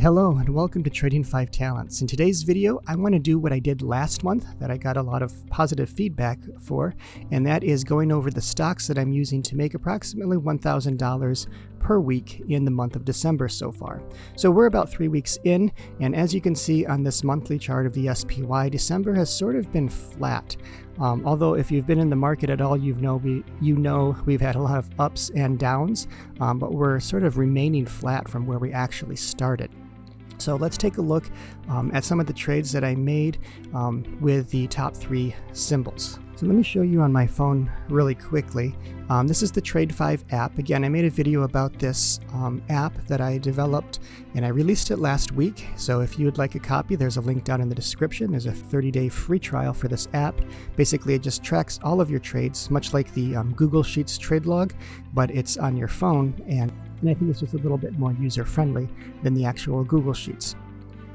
Hello and welcome to Trading 5 Talents. In today's video, I want to do what I did last month that I got a lot of positive feedback for, and that is going over the stocks that I'm using to make approximately $1,000 per week in the month of December so far. So we're about 3 weeks in, and as you can see on this monthly chart of the SPY, December has sort of been flat. Although if you've been in the market at all, you know we've had a lot of ups and downs, but we're sort of remaining flat from where we actually started. So let's take a look at some of the trades that I made with the top 3 symbols. So let me show you on my phone really quickly. This is the Trade 5 app. Again, I made a video about this app that I developed and I released it last week. So if you would like a copy, there's a link down in the description. There's a 30-day free trial for this app. Basically, it just tracks all of your trades, much like the Google Sheets trade log, but it's on your phone, and I think it's just a little bit more user-friendly than the actual Google Sheets.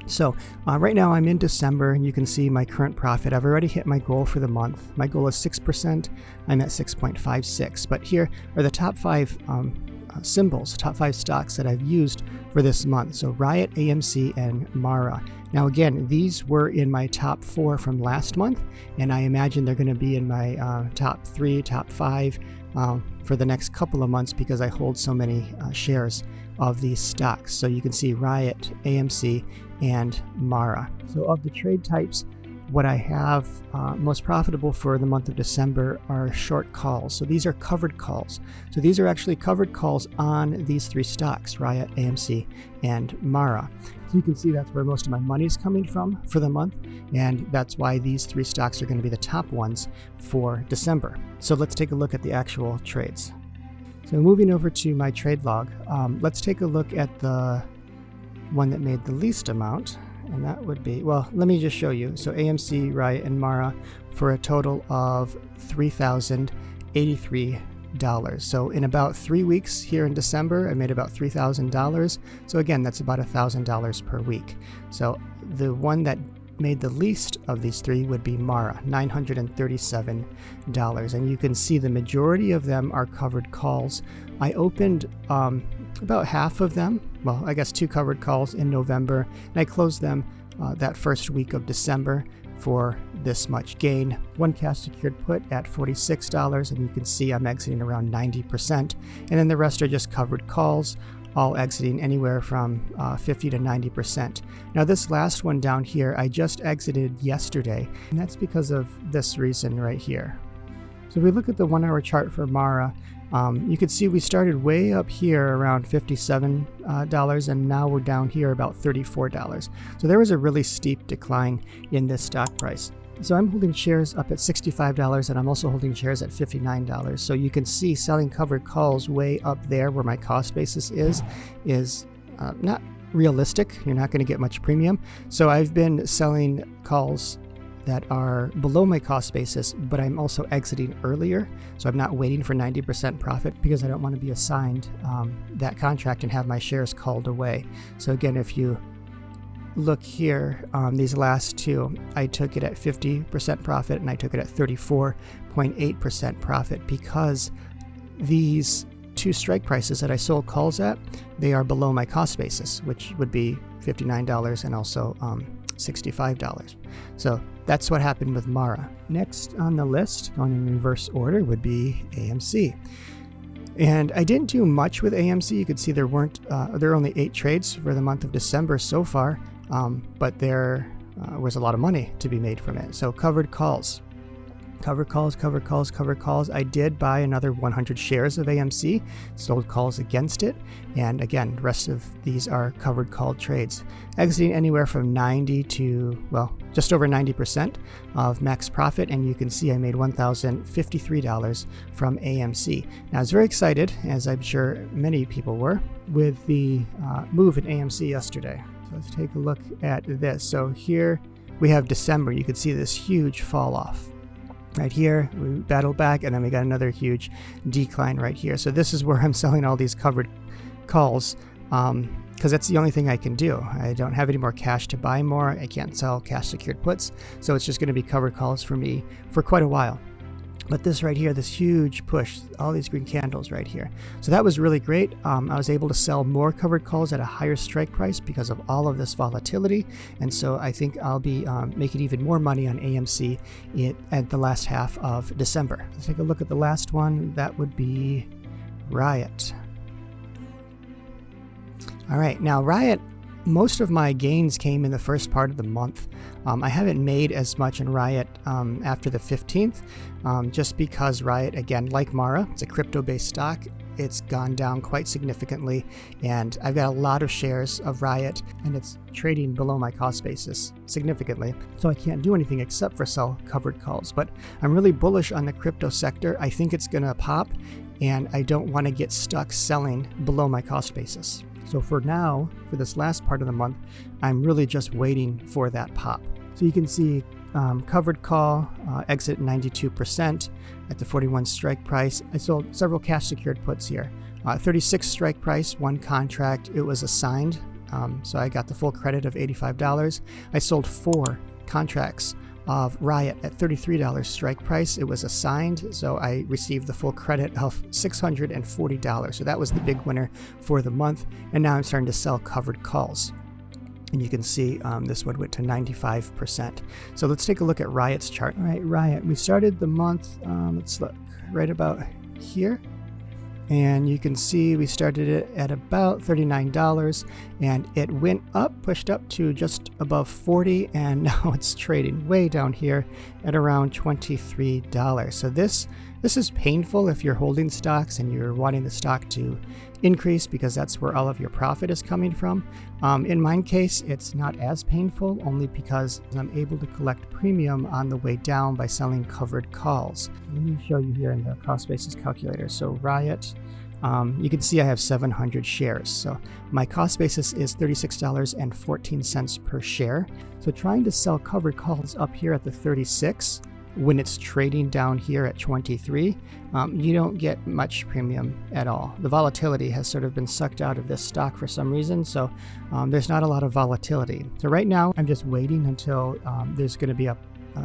So right now I'm in December, and you can see my current profit. I've already hit my goal for the month. My goal is 6%. I'm at 6.56. But here are the top 5 symbols, top 5 stocks that I've used for this month. So RIOT, AMC, and MARA. Now again, these were in my top 4 from last month, and I imagine they're going to be in my top 3, top 5 for the next couple of months because I hold so many shares of these stocks. So you can see RIOT, AMC, and MARA. So of the trade types, what I have most profitable for the month of December are short calls. So these are covered calls. So these are actually covered calls on these 3 stocks, RIOT, AMC, and MARA. So you can see that's where most of my money is coming from for the month, and that's why these 3 stocks are going to be the top ones for December. So let's take a look at the actual trades. So moving over to my trade log, let's take a look at the one that made the least amount, and that would be, well, let me just show you. So AMC, RIOT, and MARA for a total of $3,083. So in about 3 weeks here in December, I made about $3,000. So again, that's about $1,000 per week. So the one that made the least of these 3 would be MARA, $937. And you can see the majority of them are covered calls. I opened about half of them, well, I guess 2 covered calls in November, and I closed them that first week of December for this much gain. 1 cash secured put at $46, and you can see I'm exiting around 90%. And then the rest are just covered calls, all exiting anywhere from 50 to 90%. Now this last one down here, I just exited yesterday, and that's because of this reason right here. So if we look at the 1-hour chart for MARA, you can see we started way up here around $57, and now we're down here about $34. So there was a really steep decline in this stock price. So I'm holding shares up at $65, and I'm also holding shares at $59. So you can see selling covered calls way up there where my cost basis is not realistic. You're not going to get much premium. So I've been selling calls that are below my cost basis, but I'm also exiting earlier. So I'm not waiting for 90% profit because I don't want to be assigned that contract and have my shares called away. So again, if you look here, these last 2, I took it at 50% profit and I took it at 34.8% profit because these 2 strike prices that I sold calls at, they are below my cost basis, which would be $59 and also $65. So that's what happened with MARA. Next on the list, going in reverse order, would be AMC. And I didn't do much with AMC. You could see there are only 8 trades for the month of December so far, but there was a lot of money to be made from it. So covered calls. Covered calls. I did buy another 100 shares of AMC, sold calls against it, and again, the rest of these are covered call trades, exiting anywhere from 90 to, well, just over 90% of max profit, and you can see I made $1,053 from AMC. Now I was very excited, as I'm sure many people were, with the move in AMC yesterday. So let's take a look at this. So here we have December. You can see this huge fall off. Right here, we battled back, and then we got another huge decline right here. So this is where I'm selling all these covered calls because that's the only thing I can do. I don't have any more cash to buy more. I can't sell cash secured puts. So it's just going to be covered calls for me for quite a while. But this right here, this huge push, all these green candles right here. So that was really great. I was able to sell more covered calls at a higher strike price because of all of this volatility. And so I think I'll be making even more money on AMC at the last half of December. Let's take a look at the last one. That would be RIOT. All right, now RIOT, most of my gains came in the first part of the month. I haven't made as much in RIOT after the 15th, just because RIOT, again, like Mara, it's a crypto-based stock. It's gone down quite significantly, and I've got a lot of shares of RIOT, and it's trading below my cost basis significantly. So I can't do anything except for sell covered calls. But I'm really bullish on the crypto sector. I think it's going to pop, and I don't want to get stuck selling below my cost basis. So for now, for this last part of the month, I'm really just waiting for that pop. So you can see covered call, exit 92% at the 41 strike price. I sold several cash secured puts here. 36 strike price, one contract. It was assigned, so I got the full credit of $85. I sold 4 contracts of RIOT at $33 strike price. It was assigned, so I received the full credit of $640. So that was the big winner for the month. And now I'm starting to sell covered calls. And you can see this one went to 95%. So let's take a look at RIOT's chart. All right, RIOT, we started the month, let's look, right about here. And you can see we started it at about $39, and it went up, pushed up to just above 40, and now it's trading way down here at around $23. So this is painful if you're holding stocks and you're wanting the stock to increase, because that's where all of your profit is coming from. In my case, it's not as painful, only because I'm able to collect premium on the way down by selling covered calls. Let me show you here in the cost basis calculator. So RIOT, you can see I have 700 shares. So my cost basis is $36.14 per share. So trying to sell covered calls up here at the 36, when it's trading down here at 23, you don't get much premium at all. The volatility has sort of been sucked out of this stock for some reason, so there's not a lot of volatility. So right now, I'm just waiting until there's going to be a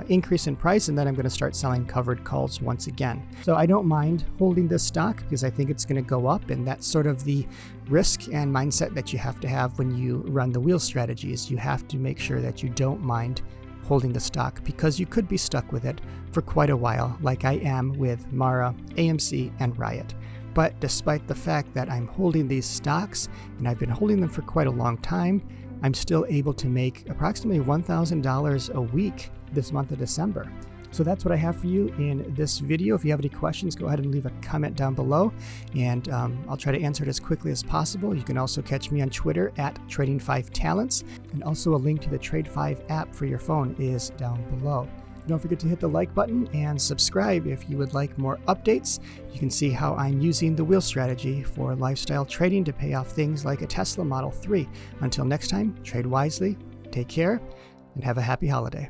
increase in price, and then I'm going to start selling covered calls once again. So I don't mind holding this stock because I think it's going to go up, and that's sort of the risk and mindset that you have to have when you run the wheel strategies. You have to make sure that you don't mind holding the stock, because you could be stuck with it for quite a while, like I am with Mara, AMC, and RIOT. But despite the fact that I'm holding these stocks, and I've been holding them for quite a long time, I'm still able to make approximately $1,000 a week this month of December. So that's what I have for you in this video. If you have any questions, go ahead and leave a comment down below, and I'll try to answer it as quickly as possible. You can also catch me on Twitter at Trading5Talents, and also a link to the Trade5 app for your phone is down below. Don't forget to hit the like button and subscribe if you would like more updates. You can see how I'm using the wheel strategy for lifestyle trading to pay off things like a Tesla Model 3. Until next time, trade wisely, take care, and have a happy holiday.